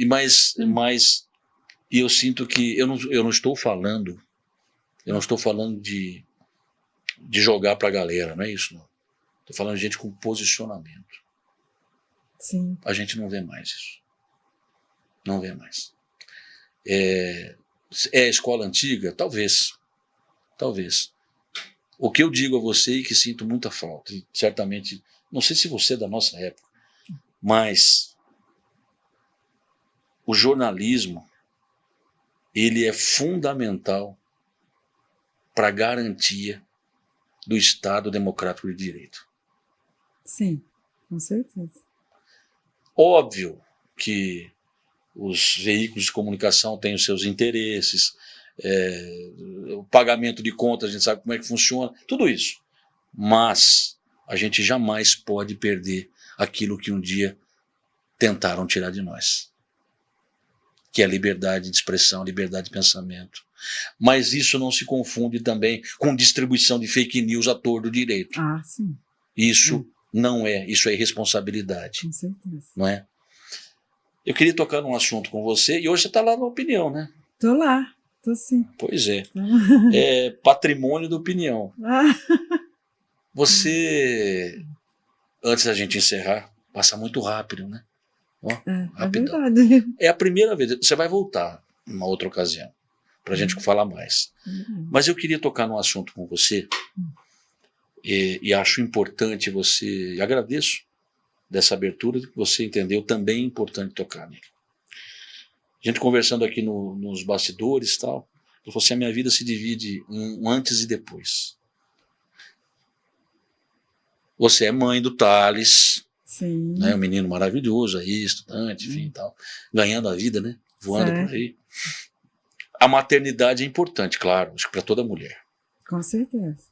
Mas eu sinto que eu não estou falando de jogar para a galera, não é isso, não. Estou falando de gente com posicionamento. Sim. A gente não vê mais isso. Não vê mais. É a escola antiga? Talvez. O que eu digo a você e que sinto muita falta, e certamente, não sei se você é da nossa época, mas o jornalismo, ele é fundamental para a garantia do Estado Democrático de Direito. Sim, com certeza. Óbvio que os veículos de comunicação têm os seus interesses, o pagamento de contas, a gente sabe como é que funciona, tudo isso. Mas a gente jamais pode perder aquilo que um dia tentaram tirar de nós, que é a liberdade de expressão, liberdade de pensamento. Mas isso não se confunde também com distribuição de fake news a torto direito. Sim. Isso não é, isso é irresponsabilidade. Com certeza. Não é? Eu queria tocar num assunto com você, e hoje você está lá na Opinião, né? Tô lá, tô sim. Pois é. É patrimônio da Opinião. Você, antes da gente encerrar, passa muito rápido, né? Ó, rapidão. É verdade. É a primeira vez, você vai voltar numa outra ocasião, para a gente falar mais. Mas eu queria tocar num assunto com você, e acho importante você, e agradeço dessa abertura que você entendeu, também é importante tocar nele. A gente conversando aqui nos bastidores e tal, eu falei assim, a minha vida se divide em um antes e depois. Você é mãe do Thales, sim, né, um menino maravilhoso aí, estudante, enfim, tal, ganhando a vida, né, voando por aí. A maternidade é importante, claro, acho que para toda mulher. Com certeza.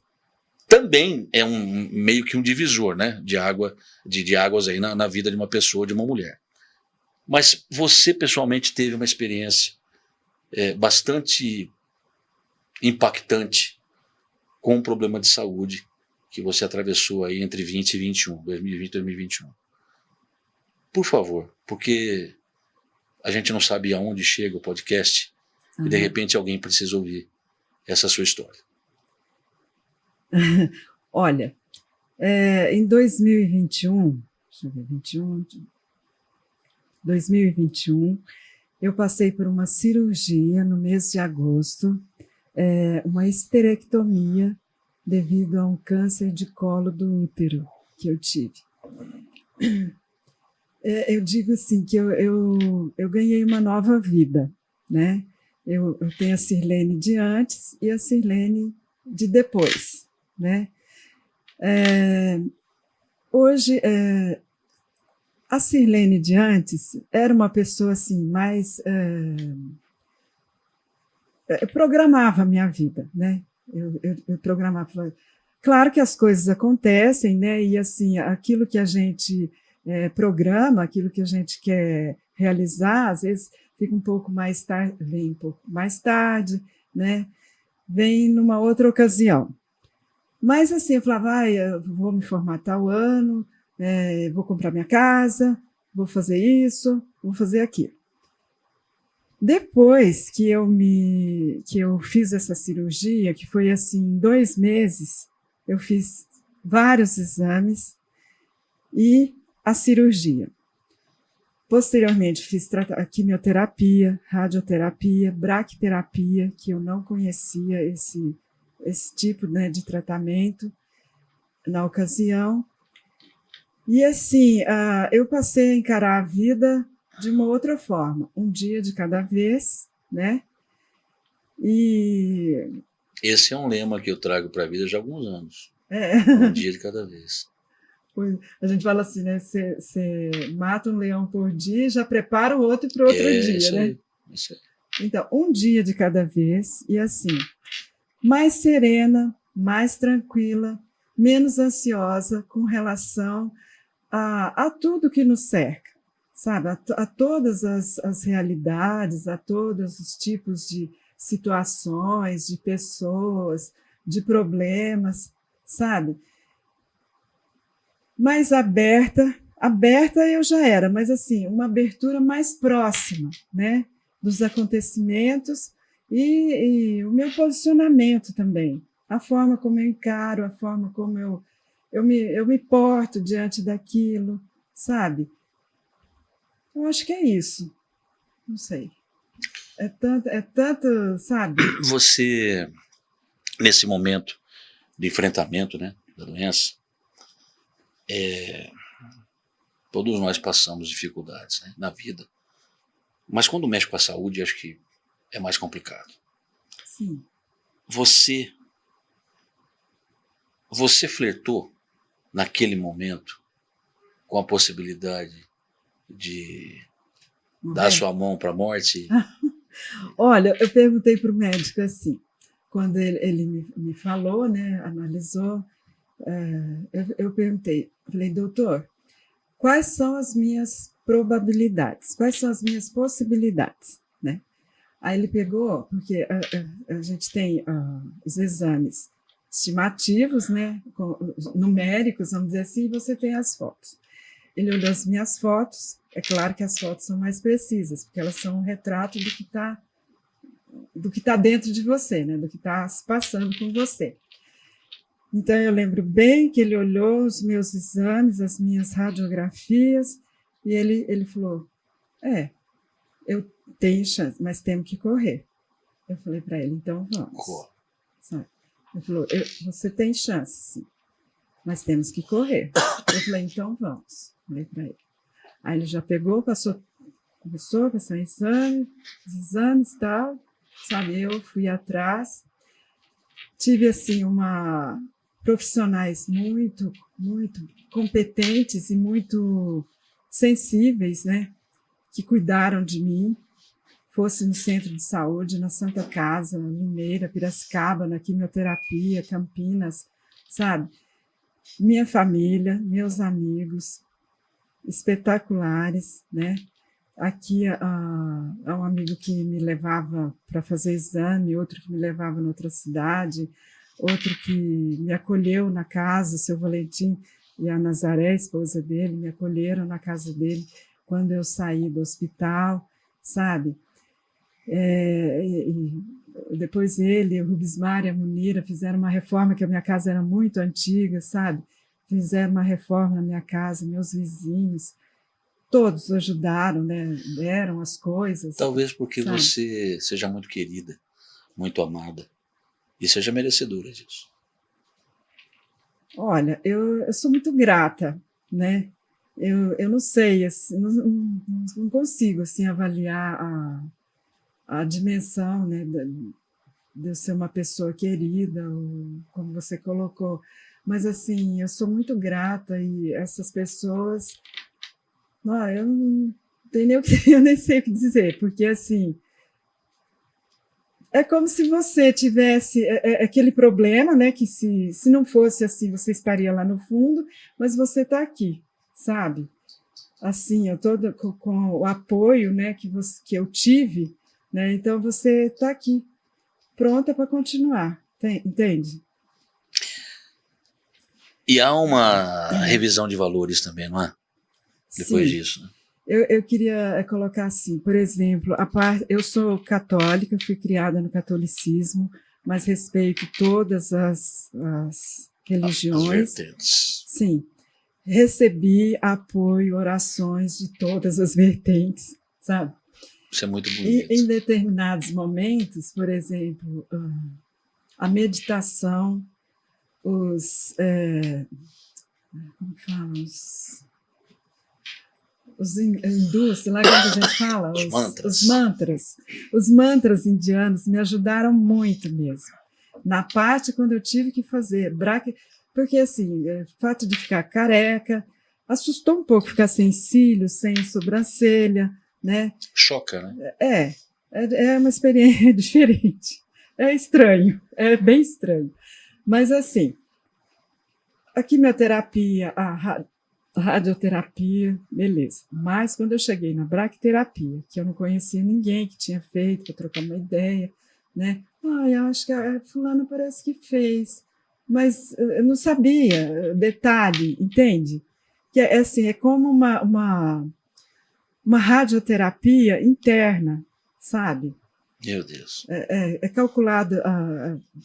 Também é meio que um divisor, né, de águas aí na vida de uma pessoa, de uma mulher. Mas você pessoalmente teve uma experiência bastante impactante com um problema de saúde que você atravessou aí entre 20 e 21, 2020 e 2021. Por favor, porque a gente não sabe aonde chega o podcast e de repente alguém precisa ouvir essa sua história. Olha, em 2021, deixa eu ver, 2021, eu passei por uma cirurgia no mês de agosto, uma esterectomia devido a um câncer de colo do útero que eu tive. Eu digo assim, que eu ganhei uma nova vida, né? Eu tenho a Sirlene de antes e a Sirlene de depois, né? Hoje, a Sirlene de antes era uma pessoa assim, mais... eu programava a minha vida, né? Eu programava. Claro que as coisas acontecem, né? E assim, aquilo que a gente programa, aquilo que a gente quer realizar, às vezes fica um pouco mais tarde, vem um pouco mais tarde, né? Vem numa outra ocasião. Mas assim, eu falava, eu vou me formar tal ano, vou comprar minha casa, vou fazer isso, vou fazer aquilo. Depois que eu fiz essa cirurgia, que foi assim, em 2 meses, eu fiz vários exames e a cirurgia. Posteriormente, fiz quimioterapia, radioterapia, braquiterapia, que eu não conhecia esse tipo, né, de tratamento na ocasião. E assim, eu passei a encarar a vida de uma outra forma, um dia de cada vez, né? E Esse é um lema que eu trago para a vida já há alguns anos. é, Um dia de cada vez. a gente fala assim, né? Você mata um leão por dia e já prepara o outro para o outro dia, isso né? aí, isso aí. Então, um dia de cada vez, e assim, mais serena, mais tranquila, menos ansiosa com relação a tudo que nos cerca, sabe? A todas as realidades, a todos os tipos de situações, de pessoas, de problemas, sabe? Mais aberta eu já era, mas assim, uma abertura mais próxima, né? Dos acontecimentos e o meu posicionamento também, a forma como eu encaro, a forma como eu me porto diante daquilo, sabe? Eu acho que é isso. Não sei. É tanto, sabe? Você, nesse momento de enfrentamento, né, da doença, todos nós passamos dificuldades, né, na vida. Mas quando mexe com a saúde, acho que é mais complicado. Sim. Você flertou naquele momento com a possibilidade de dar sua mão para a morte? Olha, eu perguntei para o médico assim, quando ele me falou, né, analisou, eu perguntei, falei, doutor, quais são as minhas probabilidades? Quais são as minhas possibilidades? Né? Aí ele pegou, porque a gente tem os exames estimativos, né, numéricos, vamos dizer assim, e você tem as fotos. Ele olhou as minhas fotos, é claro que as fotos são mais precisas, porque elas são um retrato do que tá dentro de você, né, do que está se passando com você. Então, eu lembro bem que ele olhou os meus exames, as minhas radiografias, e ele falou, eu tenho chance, mas temos que correr. Eu falei para ele, então vamos. Sabe? Ele falou, você tem chance, sim, mas temos que correr. Eu falei, então vamos. Falei para ele. Aí ele já pegou, começou a passar os exames e tal, sabe? Eu fui atrás, tive assim profissionais muito, muito competentes e muito sensíveis, né? Que cuidaram de mim, fosse no centro de saúde, na Santa Casa, Limeira, Piracicaba, na quimioterapia, Campinas, sabe? Minha família, meus amigos, espetaculares, né? Aqui há um amigo que me levava para fazer exame, outro que me levava em outra cidade, outro que me acolheu na casa, o seu Valentim e a Nazaré, esposa dele, me acolheram na casa dele quando eu saí do hospital, sabe? E depois ele, o Rubismar e a Munira fizeram uma reforma, que a minha casa era muito antiga, sabe? Fizeram uma reforma na minha casa, meus vizinhos, todos ajudaram, né? Deram as coisas. Talvez porque sabe? Você seja muito querida, muito amada, e seja merecedora disso. Olha, eu sou muito grata, né? Eu não sei, assim, não consigo assim, avaliar a dimensão, né, de eu ser uma pessoa querida, ou como você colocou, mas assim, eu sou muito grata e essas pessoas, eu não tenho nem eu nem sei o que dizer, porque assim, é como se você tivesse aquele problema, né, que se não fosse assim, você estaria lá no fundo, mas você está aqui, sabe? Assim, eu toda com o apoio, né, que eu tive, né, então você está aqui, pronta para continuar, entende? E há uma revisão de valores também, não é? Depois disso, né? Eu queria colocar assim, por exemplo, eu sou católica, fui criada no catolicismo, mas respeito todas as As religiões. vertentes. Sim, recebi apoio, orações de todas as vertentes, sabe? Isso é muito E bonito. em determinados momentos, por exemplo, a meditação, como que fala? Os hindus, sei lá como que a gente fala? Os mantras. Os mantras. Os mantras indianos me ajudaram muito mesmo. Na parte quando eu tive que fazer porque assim, o fato de ficar careca, assustou um pouco ficar sem cílios, sem sobrancelha, né? Choca, né? É uma experiência diferente. É estranho, é bem estranho. Mas assim, a quimioterapia, a radioterapia, beleza. Mas quando eu cheguei na braquiterapia, que eu não conhecia ninguém que tinha feito, para trocar uma ideia, né? Eu acho que a fulana parece que fez, mas eu não sabia detalhe, entende? Que é assim, é como uma radioterapia interna, sabe? Meu Deus. É calculado,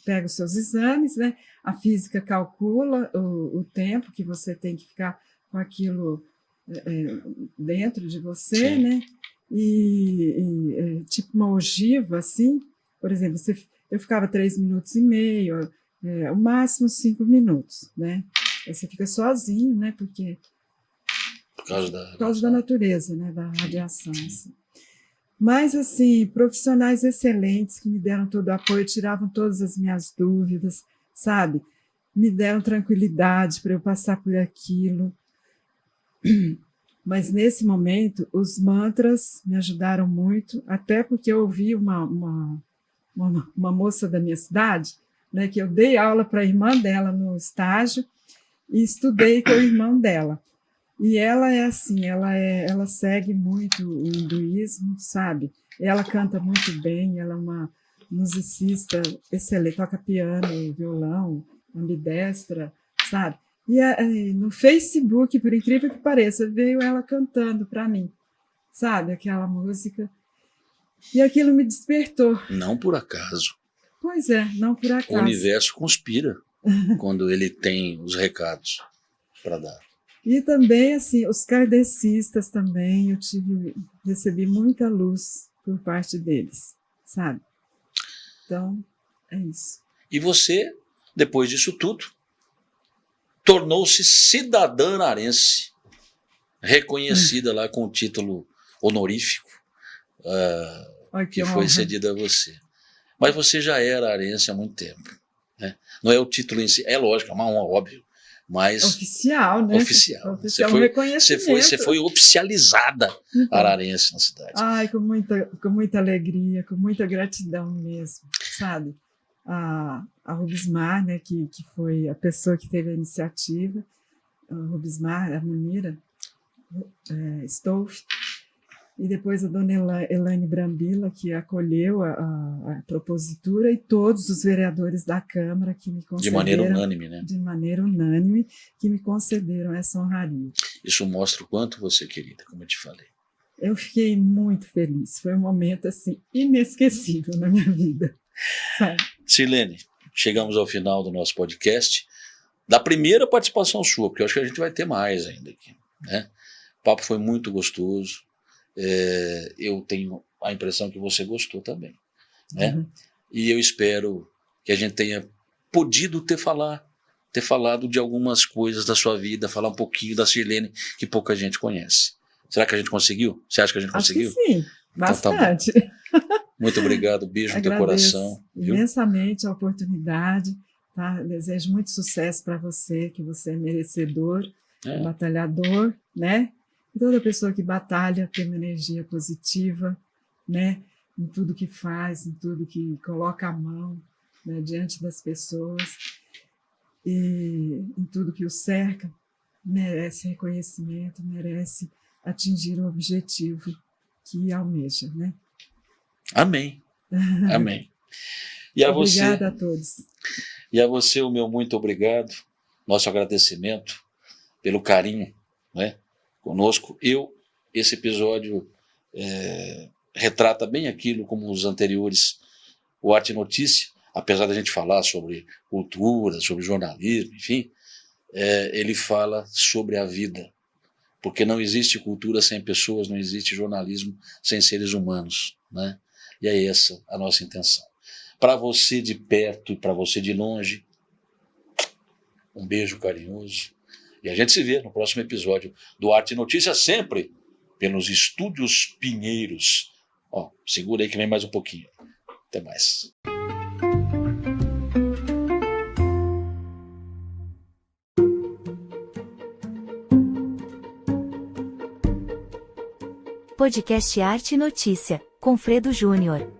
pega os seus exames, né? A física calcula o tempo que você tem que ficar com aquilo dentro de você, Sim. né? Tipo uma ogiva, assim, por exemplo, eu ficava 3 minutos e meio, o máximo 5 minutos, né? Aí você fica sozinho, né? Por causa da natureza, né? Da radiação, assim. Mas, assim, profissionais excelentes que me deram todo o apoio, tiravam todas as minhas dúvidas, sabe? Me deram tranquilidade para eu passar por aquilo. Mas, nesse momento, os mantras me ajudaram muito, até porque eu ouvi uma moça da minha cidade, né, que eu dei aula para a irmã dela no estágio e estudei com o irmão dela. E ela é assim, ela segue muito o hinduísmo, sabe? Ela canta muito bem, ela é uma musicista excelente, toca piano, violão, ambidestra, sabe? E no Facebook, por incrível que pareça, veio ela cantando para mim, sabe? Aquela música. E aquilo me despertou. Não por acaso. Pois é, não por acaso. O universo conspira quando ele tem os recados para dar. E também, assim, os kardecistas também, recebi muita luz por parte deles, sabe? Então, é isso. E você, depois disso tudo, tornou-se cidadã arense, reconhecida lá com o título honorífico que foi cedido a você. Mas você já era arense há muito tempo, né? Não é o título em si, é lógico, é uma honra, óbvio. Mas oficial, né? Oficial. Você foi oficializada ararense na cidade. Ai, com muita alegria, com muita gratidão mesmo, sabe? A Rubismar, né, que foi a pessoa que teve a iniciativa, a Rubismar, a Munira Stolf, e depois a dona Elaine Brambila, que acolheu a propositura, e todos os vereadores da Câmara que me concederam... De maneira unânime, né? De maneira unânime, que me concederam essa honraria. Isso mostra o quanto você é querida, como eu te falei. Eu fiquei muito feliz. Foi um momento, assim, inesquecível na minha vida, sabe? Sirlene, chegamos ao final do nosso podcast, da primeira participação sua, porque eu acho que a gente vai ter mais ainda aqui, né? O papo foi muito gostoso. Eu tenho a impressão que você gostou também, né? Uhum. E eu espero que a gente tenha podido ter falado de algumas coisas da sua vida, falar um pouquinho da Sirlene que pouca gente conhece. Será que a gente conseguiu? Você acha que a gente conseguiu? Acho que sim, bastante. Então, tá. Muito obrigado, beijo no teu coração. Imensamente a oportunidade, tá? Desejo muito sucesso para você, que você é merecedor, batalhador, né? E toda pessoa que batalha tem uma energia positiva, né? Em tudo que faz, em tudo que coloca a mão, né? Diante das pessoas, e em tudo que o cerca, merece reconhecimento, merece atingir o objetivo que almeja, né? Amém. Amém. E a Obrigada a todos. E a você o meu muito obrigado, nosso agradecimento pelo carinho, né? Conosco, eu esse episódio retrata bem aquilo como os anteriores, o Arte e Notícia, apesar da gente falar sobre cultura, sobre jornalismo, enfim, ele fala sobre a vida, porque não existe cultura sem pessoas, não existe jornalismo sem seres humanos, né? E é essa a nossa intenção. Para você de perto e para você de longe, um beijo carinhoso. E a gente se vê no próximo episódio do Arte e Notícia, sempre pelos Estúdios Pinheiros. Ó, segura aí que vem mais um pouquinho. Até mais. Podcast Arte e Notícia, com Fredo Júnior.